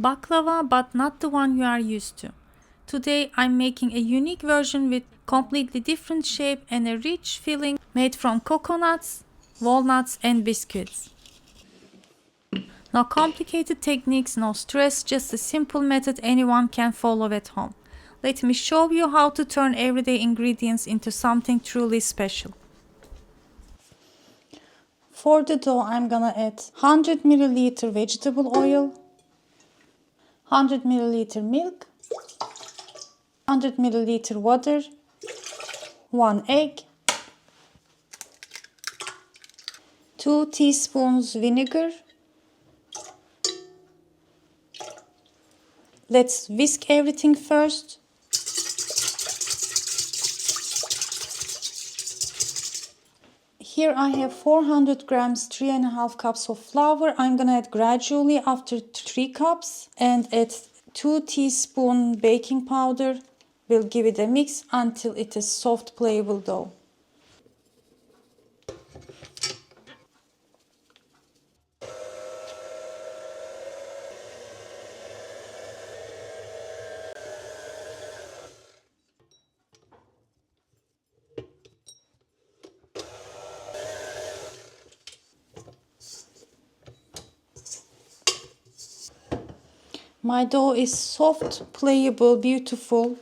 Baklava, but not the one you are used to. Today I'm making a unique version with completely different shape and a rich filling made from coconuts, walnuts and biscuits. No complicated techniques, no stress, just a simple method anyone can follow at home. Let me show you how to turn everyday ingredients into something truly special. For the dough, I'm gonna add 100 milliliter vegetable oil, 100 milliliter milk, 100 milliliter water, 1 egg, 2 teaspoons vinegar. Let's whisk everything first. Here I have 400 grams, 3.5 cups of flour. I'm gonna add gradually after 3 cups and add 2 teaspoons baking powder. We'll give it a mix until it is soft playable dough. My dough is soft, playable, beautiful,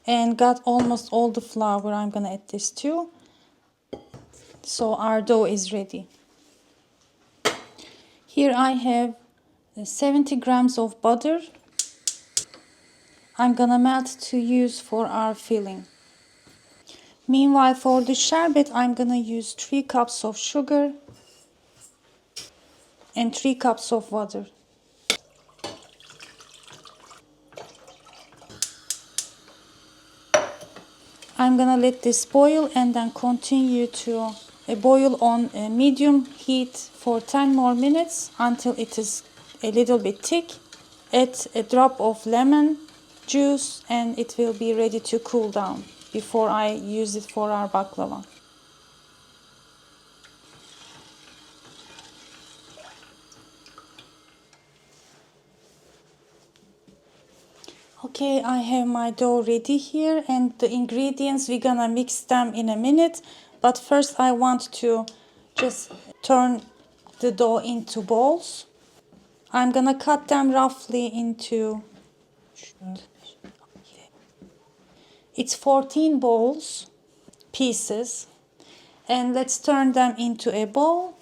and got almost all the flour. I'm gonna add this too. So our dough is ready. Here I have 70 grams of butter. I'm gonna melt to use for our filling. Meanwhile, for the sherbet, I'm gonna use 3 cups of sugar and 3 cups of water. I'm gonna let this boil and then continue to boil on a medium heat for 10 more minutes until it is a little bit thick. Add a drop of lemon juice and it will be ready to cool down before I use it for our baklava. Okay, I have my dough ready here and the ingredients, we're gonna mix them in a minute. But first I want to just turn the dough into balls. I'm gonna cut them roughly into, it's 14 balls, pieces. And let's turn them into a ball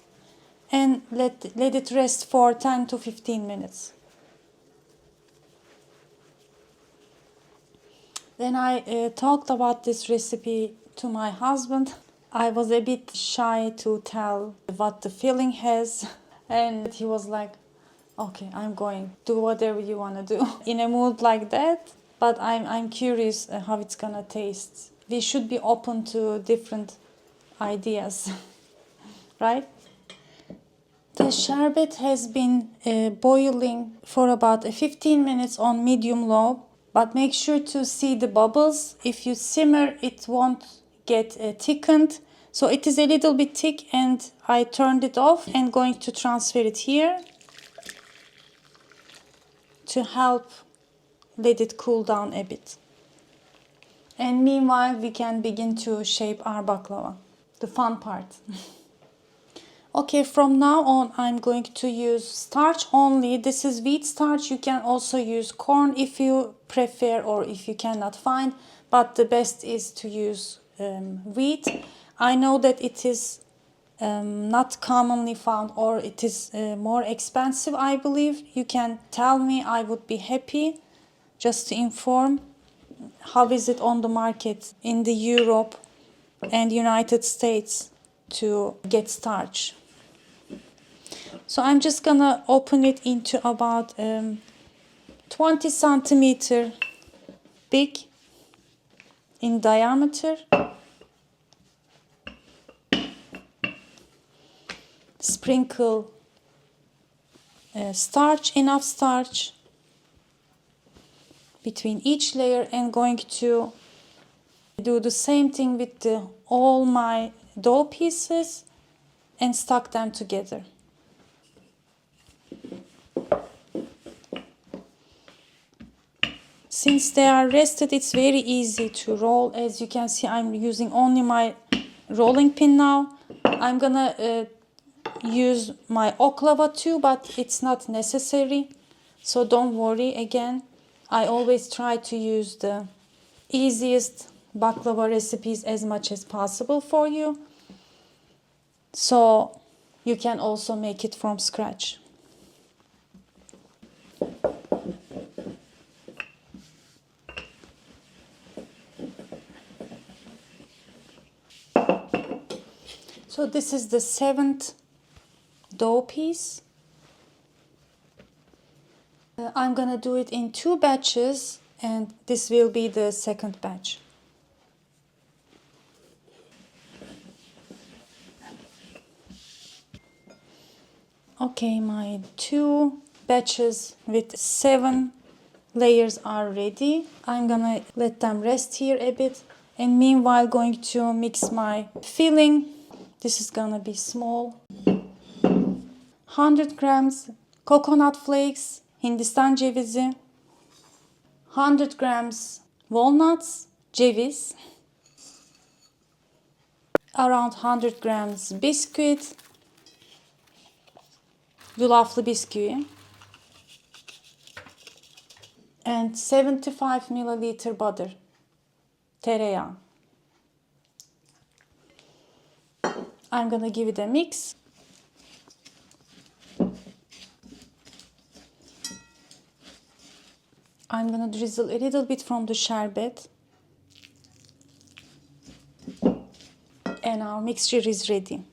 and let it rest for 10 to 15 minutes. Then I talked about this recipe to my husband. I was a bit shy to tell what the filling has, and he was like, okay, I'm going, do whatever you want to do. In a mood like that, but I'm curious how it's gonna taste. We should be open to different ideas, right? The sherbet has been boiling for about 15 minutes on medium-low, but make sure to see the bubbles. If you simmer, it won't get thickened. So it is a little bit thick and I turned it off and going to transfer it here to help let it cool down a bit. And meanwhile, we can begin to shape our baklava, the fun part. Okay, from now on I'm going to use starch only. This is wheat starch. You can also use corn if you prefer or if you cannot find, but the best is to use wheat. I know that it is not commonly found or it is more expensive, I believe. You can tell me, I would be happy just to inform. How is it on the market in the Europe and United States to get starch? So I'm just gonna open it into about 20 centimeter big in diameter. Sprinkle starch, enough starch between each layer, and going to do the same thing with all my dough pieces and stack them together. Since they are rested, it's very easy to roll. As you can see, I'm using only my rolling pin now. I'm gonna use my oklava too, but it's not necessary. So don't worry. Again, I always try to use the easiest baklava recipes as much as possible for you. So you can also make it from scratch. So this is the 7th dough piece. I'm gonna do it in 2 batches, and this will be the 2nd batch. Okay, my 2 batches with 7 layers are ready. I'm gonna let them rest here a bit, and meanwhile going to mix my filling. This is gonna be small. 100 grams coconut flakes, Hindistan cevizi. 100 grams walnuts, ceviz. Around 100 grams biscuit, yulaflı bisküvi. And 75 milliliter butter, tereyağı. I'm gonna give it a mix. I'm gonna drizzle a little bit from the sherbet. And our mixture is ready.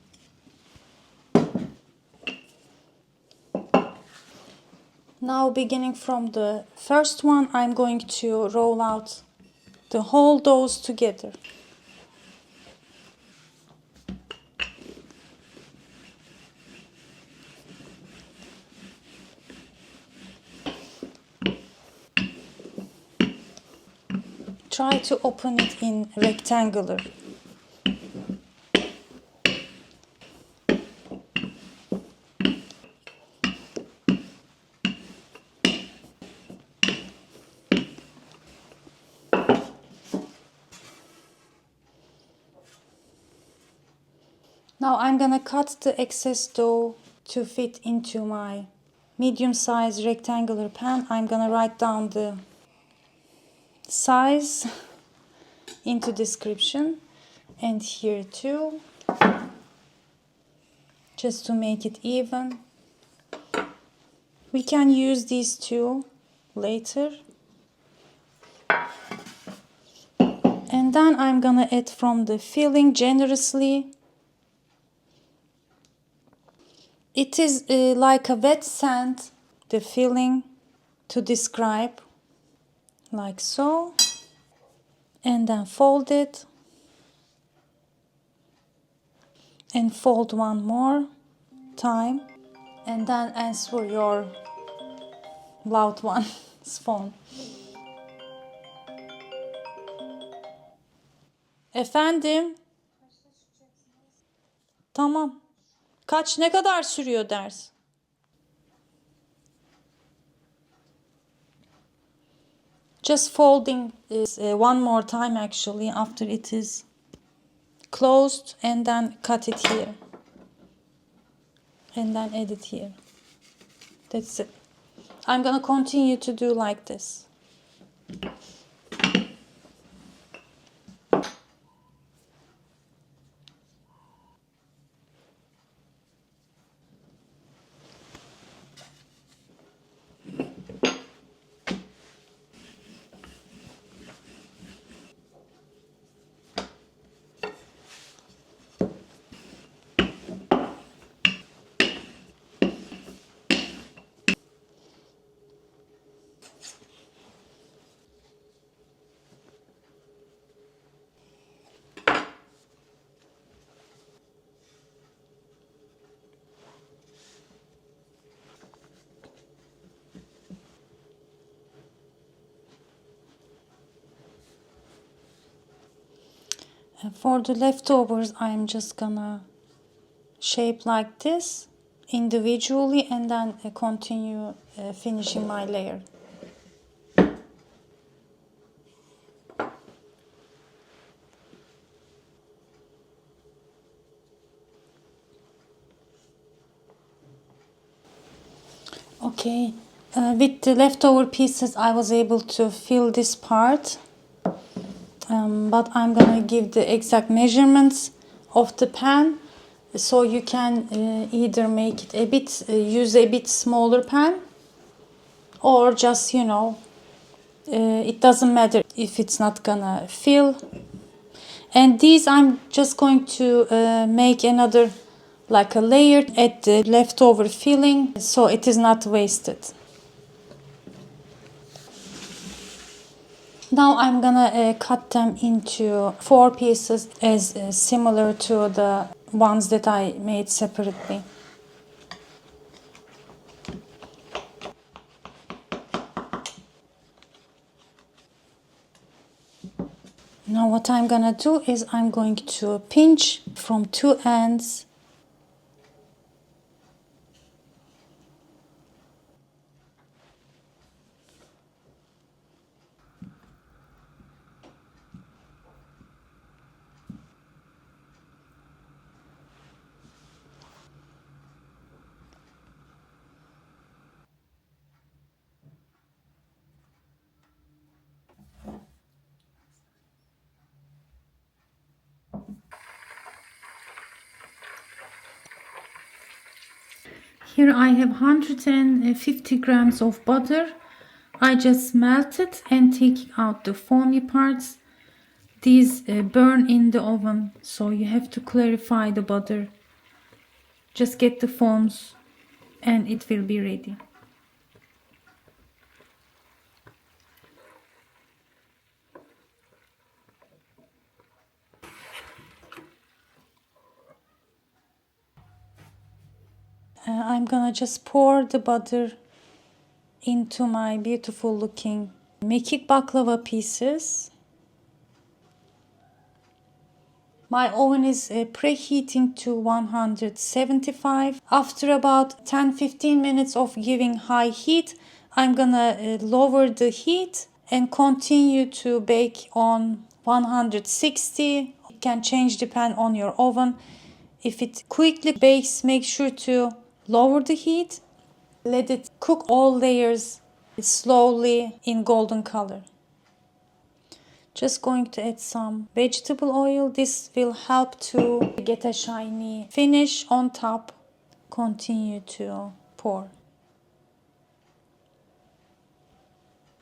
Now, beginning from the first one, I'm going to roll out the whole doughs together. Try to open it in rectangular. Now I'm gonna cut the excess dough to fit into my medium-sized rectangular pan. I'm gonna write down the size into description, and here too, just to make it even. We can use these two later. And then I'm gonna add from the filling generously. It is like a wet sand, the filling, to describe, like so. And then fold it. And fold one more time. And then answer your loud one's phone. Efendim? Tamam. Ne kadar sürüyor ders? Just folding is one more time actually after it is closed, and then cut it here. And then add it here. That's it. I'm gonna continue to do like this. For the leftovers, I'm just gonna shape like this individually, and then continue finishing my layer. With the leftover pieces, I was able to fill this part. But I'm gonna give the exact measurements of the pan, so you can either make it a bit, use a bit smaller pan, or just, you know, it doesn't matter if it's not gonna fill. And these I'm just going to make another, like a layer at the leftover filling, so it is not wasted. Now I'm gonna cut them into 4 pieces, as similar to the ones that I made separately. Now what I'm gonna do is I'm going to pinch from 2 ends. Here I have 150 grams of butter. I just melted and taking out the foamy parts. These burn in the oven, so you have to clarify the butter. Just get the foams and it will be ready. I'm gonna just pour the butter into my beautiful looking mekik baklava pieces. My oven is preheating to 175. After about 10-15 minutes of giving high heat, I'm gonna lower the heat and continue to bake on 160. You can change depend on your oven. If it quickly bakes, make sure to lower the heat. Let it cook all layers slowly in golden color. Just going to add some vegetable oil. This will help to get a shiny finish on top. Continue to pour.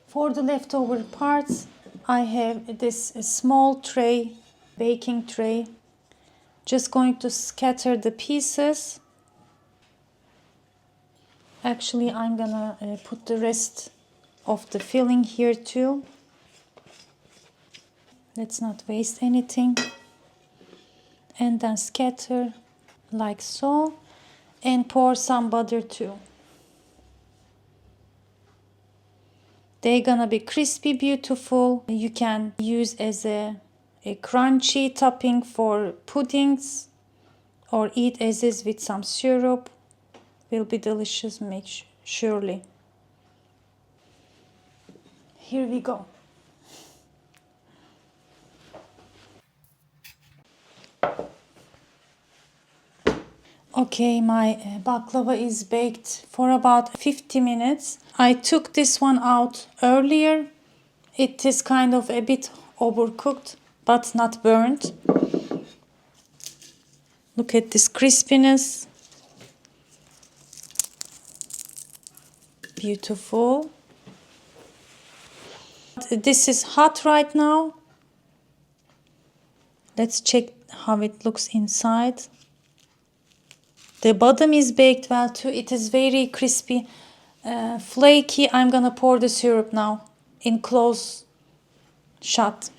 For the leftover parts, I have this small tray, baking tray. Just going to scatter the pieces. Actually, I'm gonna put the rest of the filling here too. Let's not waste anything. And then scatter like so. And pour some butter too. They're gonna be crispy, beautiful. You can use as a crunchy topping for puddings, or eat as is with some syrup. Will be delicious, surely. Here we go. Okay, my baklava is baked for about 50 minutes. I took this one out earlier. It is kind of a bit overcooked, but not burnt. Look at this crispiness. Beautiful. This is hot right now. Let's check how it looks inside. The bottom is baked well too. It is very crispy, flaky. I'm gonna pour the syrup now in close shot.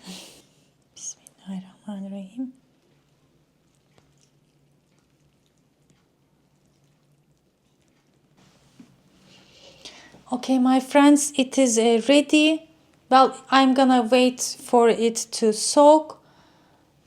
Bismillahirrahmanirrahim. Okay, my friends, it is ready. Well, I'm gonna wait for it to soak.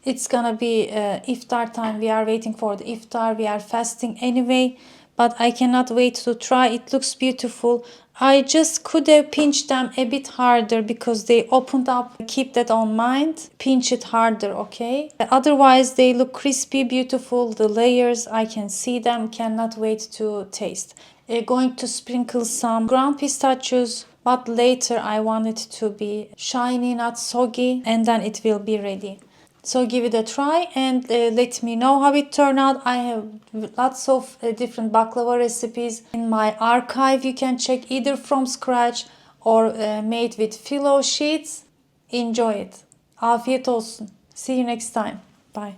It's gonna be iftar time. We are waiting for the iftar. We are fasting anyway, but I cannot wait to try. It looks beautiful. I just could have pinched them a bit harder because they opened up. Keep that on mind. Pinch it harder, okay? Otherwise, they look crispy, beautiful. The layers, I can see them. Cannot wait to taste. going to sprinkle some ground pistachios, but later I want it to be shiny, not soggy, and then it will be ready. So give it a try and let me know how it turned out. I have lots of different baklava recipes in my archive. You can check either from scratch or made with filo sheets. Enjoy it. Afiyet olsun. See you next time. Bye.